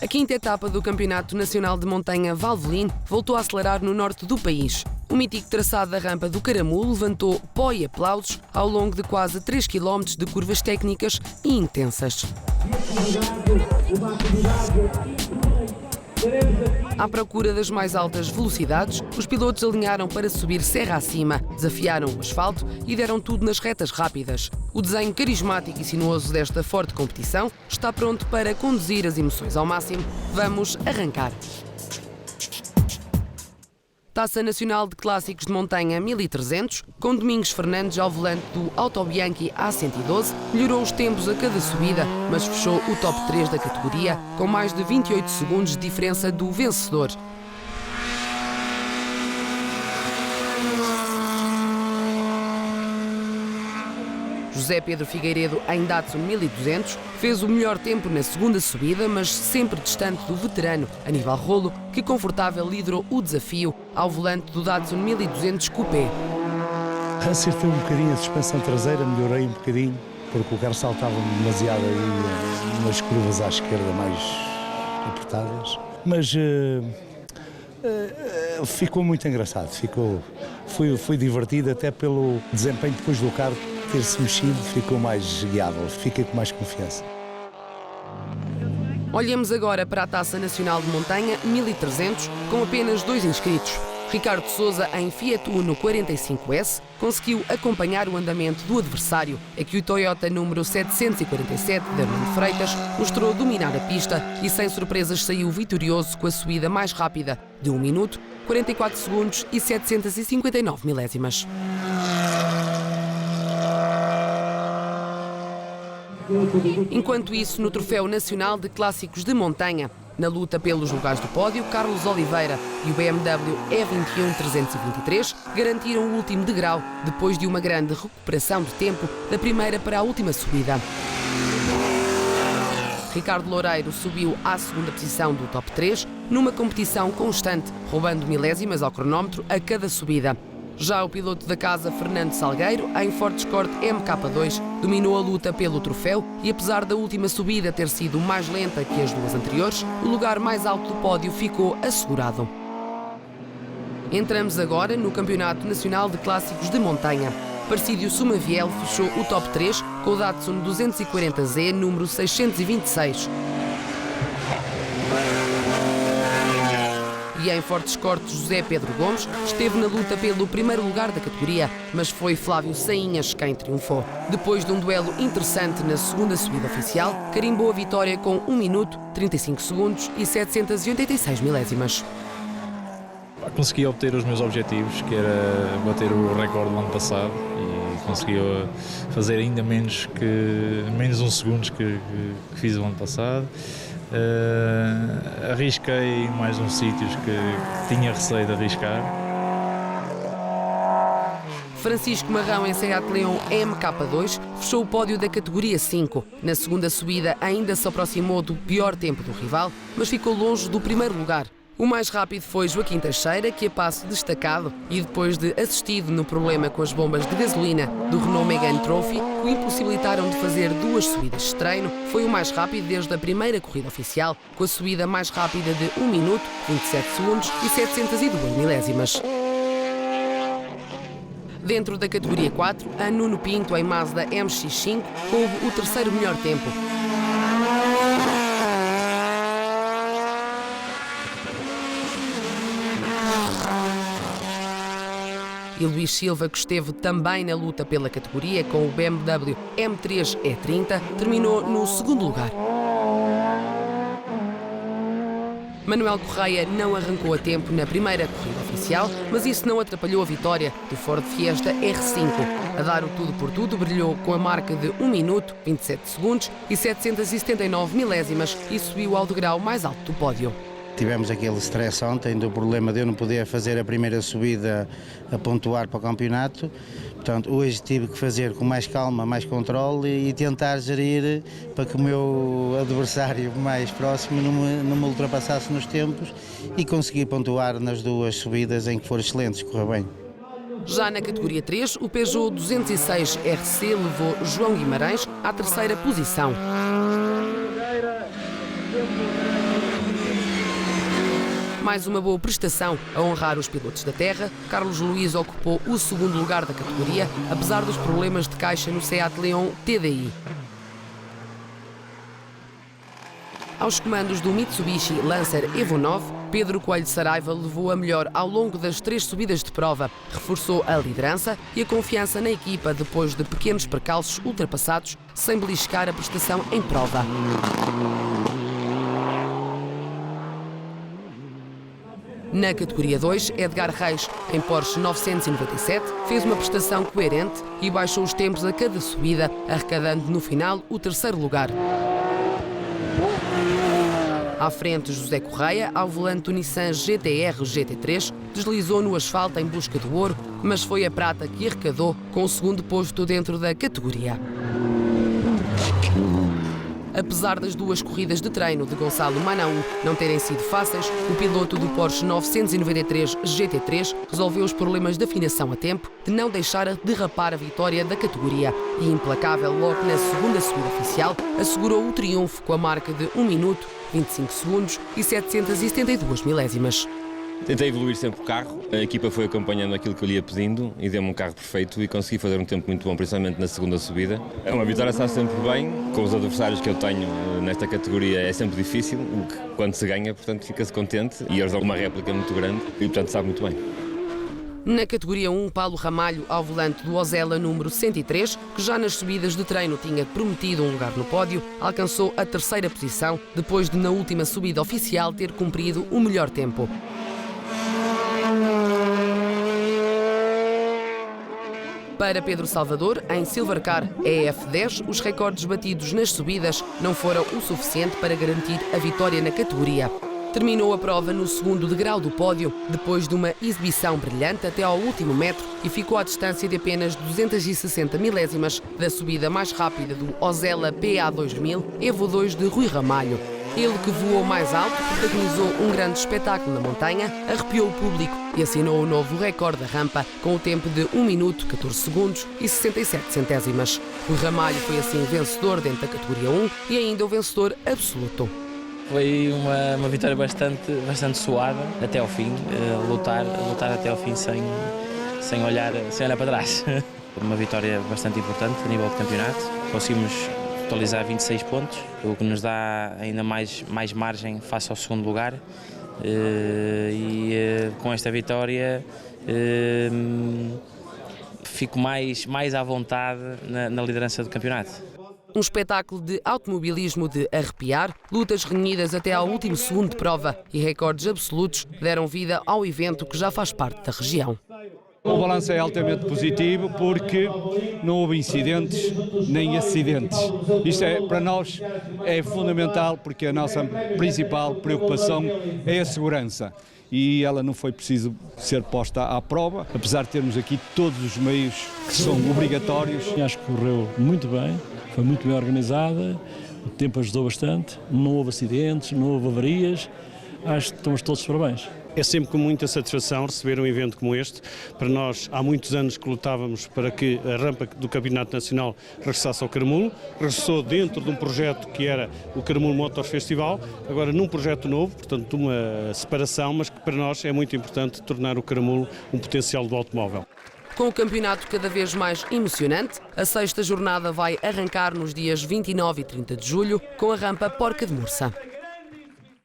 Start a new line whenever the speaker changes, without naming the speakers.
A quinta etapa do Campeonato Nacional de Montanha Valvelin voltou a acelerar no norte do país. O mítico traçado da rampa do Caramulo levantou pó e aplausos ao longo de quase 3 km de curvas técnicas e intensas. À procura das mais altas velocidades, os pilotos alinharam para subir serra acima, desafiaram o asfalto e deram tudo nas retas rápidas. O desenho carismático e sinuoso desta forte competição está pronto para conduzir as emoções ao máximo. Vamos arrancar! Taça Nacional de Clássicos de Montanha 1300, com Domingos Fernandes ao volante do Autobianchi A112, melhorou os tempos a cada subida, mas fechou o top 3 da categoria, com mais de 28 segundos de diferença do vencedor. José Pedro Figueiredo, em Datsun 1200, fez o melhor tempo na segunda subida, mas sempre distante do veterano Aníbal Rolo, que confortável liderou o desafio ao volante do Datsun 1200 Coupé.
Acertei um bocadinho a suspensão traseira, melhorei um bocadinho, porque o carro saltava demasiado aí nas curvas à esquerda mais apertadas. Mas ficou muito engraçado, foi divertido até pelo desempenho depois do carro ter-se mexido, ficou mais guiável, fiquei com mais confiança.
Olhamos agora para a Taça Nacional de Montanha 1300, com apenas 2 inscritos. Ricardo Sousa, em Fiat Uno 45S, conseguiu acompanhar o andamento do adversário, a que o Toyota número 747 de Armando Freitas mostrou dominar a pista e sem surpresas saiu vitorioso com a subida mais rápida, de 1 minuto, 44 segundos e 759 milésimas. Enquanto isso, no Troféu Nacional de Clássicos de Montanha, na luta pelos lugares do pódio, Carlos Oliveira e o BMW E21 323 garantiram o último degrau, depois de uma grande recuperação de tempo da primeira para a última subida. Ricardo Loureiro subiu à segunda posição do top 3, numa competição constante, roubando milésimas ao cronómetro a cada subida. Já o piloto da casa, Fernando Salgueiro, em Ford Escort MK2, dominou a luta pelo troféu e, apesar da última subida ter sido mais lenta que as duas anteriores, o lugar mais alto do pódio ficou assegurado. Entramos agora no Campeonato Nacional de Clássicos de Montanha. Parcídio Sumaviel fechou o top 3 com o Datsun 240Z número 626. E em Ford Escort, José Pedro Gomes esteve na luta pelo primeiro lugar da categoria, mas foi Flávio Sainhas quem triunfou. Depois de um duelo interessante na segunda subida oficial, carimbou a vitória com 1 minuto, 35 segundos e 786 milésimas.
Consegui obter os meus objetivos, que era bater o recorde do ano passado, e consegui fazer ainda menos 1 segundo que fiz o ano passado. Arrisquei em mais uns sítios que tinha receio de arriscar.
Francisco Marrão, em Seat Leon MK2, fechou o pódio da categoria 5. Na segunda subida ainda se aproximou do pior tempo do rival, mas ficou longe do primeiro lugar. O mais rápido foi Joaquim Teixeira, que a passo destacado e depois de assistido no problema com as bombas de gasolina do Renault Megane Trophy, que o impossibilitaram de fazer 2 subidas de treino, foi o mais rápido desde a primeira corrida oficial, com a subida mais rápida de 1 minuto, 27 segundos e 702 milésimas. Dentro da categoria 4, a Nuno Pinto, em Mazda MX-5, houve o terceiro melhor tempo. E Luís Silva, que esteve também na luta pela categoria com o BMW M3 E30, terminou no segundo lugar. Manuel Correia não arrancou a tempo na primeira corrida oficial, mas isso não atrapalhou a vitória do Ford Fiesta R5. A dar o tudo por tudo, brilhou com a marca de 1 minuto, 27 segundos e 779 milésimas e subiu ao degrau mais alto do pódio.
Tivemos aquele stress ontem do problema de eu não poder fazer a primeira subida a pontuar para o campeonato. Portanto, hoje tive que fazer com mais calma, mais controle e tentar gerir para que o meu adversário mais próximo não me ultrapassasse nos tempos e consegui pontuar nas 2 subidas em que foram excelentes, correu bem.
Já na categoria 3, o Peugeot 206 RC levou João Guimarães à terceira posição. Mais uma boa prestação a honrar os pilotos da terra. Carlos Luís ocupou o segundo lugar da categoria, apesar dos problemas de caixa no Seat Leon TDI. Aos comandos do Mitsubishi Lancer Evo 9, Pedro Coelho Saraiva levou a melhor ao longo das 3 subidas de prova, reforçou a liderança e a confiança na equipa depois de pequenos percalços ultrapassados, sem beliscar a prestação em prova. Na categoria 2, Edgar Reis, em Porsche 997, fez uma prestação coerente e baixou os tempos a cada subida, arrecadando no final o 3º lugar. À frente, José Correia, ao volante do Nissan GT-R GT3, deslizou no asfalto em busca do ouro, mas foi a prata que arrecadou com o 2º posto dentro da categoria. Apesar das 2 corridas de treino de Gonçalo Manaú não terem sido fáceis, o piloto do Porsche 993 GT3 resolveu os problemas de afinação a tempo de não deixar derrapar a vitória da categoria e, implacável logo na 2ª subida oficial, assegurou o triunfo com a marca de 1 minuto, 25 segundos e 772 milésimas.
Tentei evoluir sempre o carro, a equipa foi acompanhando aquilo que eu lhe ia pedindo e deu-me um carro perfeito e consegui fazer um tempo muito bom, principalmente na 2ª subida. Uma vitória está sempre bem, com os adversários que eu tenho nesta categoria é sempre difícil, quando se ganha, portanto fica-se contente e eles dão uma réplica muito grande e portanto sabe muito bem.
Na categoria 1, Paulo Ramalho, ao volante do Ozela número 103, que já nas subidas de treino tinha prometido um lugar no pódio, alcançou a 3ª posição, depois de na última subida oficial ter cumprido o melhor tempo. Para Pedro Salvador, em Silvercar EF10, os recordes batidos nas subidas não foram o suficiente para garantir a vitória na categoria. Terminou a prova no 2º degrau do pódio, depois de uma exibição brilhante até ao último metro e ficou à distância de apenas 260 milésimas da subida mais rápida do Ozela PA2000 Evo 2 de Rui Ramalho. Ele, que voou mais alto, protagonizou um grande espetáculo na montanha, arrepiou o público e assinou o novo recorde da rampa com o tempo de 1 minuto, 14 segundos e 67 centésimas. Rui Ramalho foi assim vencedor dentro da categoria 1 e ainda o vencedor absoluto.
Foi uma vitória bastante suada até ao fim, lutar até ao fim sem olhar para trás. Uma vitória bastante importante a nível de campeonato. Conseguimos totalizar 26 pontos, o que nos dá ainda mais margem face ao 2º lugar. Com esta vitória fico mais à vontade na liderança do campeonato.
Um espetáculo de automobilismo de arrepiar, lutas renhidas até ao último segundo de prova e recordes absolutos deram vida ao evento que já faz parte da região.
O balanço é altamente positivo porque não houve incidentes nem acidentes. Isto para nós é fundamental porque a nossa principal preocupação é a segurança. E ela não foi preciso ser posta à prova, apesar de termos aqui todos os meios que são obrigatórios.
Acho que correu muito bem, foi muito bem organizada, o tempo ajudou bastante, não houve acidentes, não houve avarias, acho que estamos todos de parabéns.
É sempre com muita satisfação receber um evento como este. Para nós, há muitos anos que lutávamos para que a rampa do Campeonato Nacional regressasse ao Caramulo. Regressou dentro de um projeto que era o Caramulo Motors Festival, agora num projeto novo, portanto de uma separação, mas que para nós é muito importante tornar o Caramulo um potencial do automóvel.
Com o campeonato cada vez mais emocionante, a 6ª jornada vai arrancar nos dias 29 e 30 de julho com a rampa Porca de Mursa.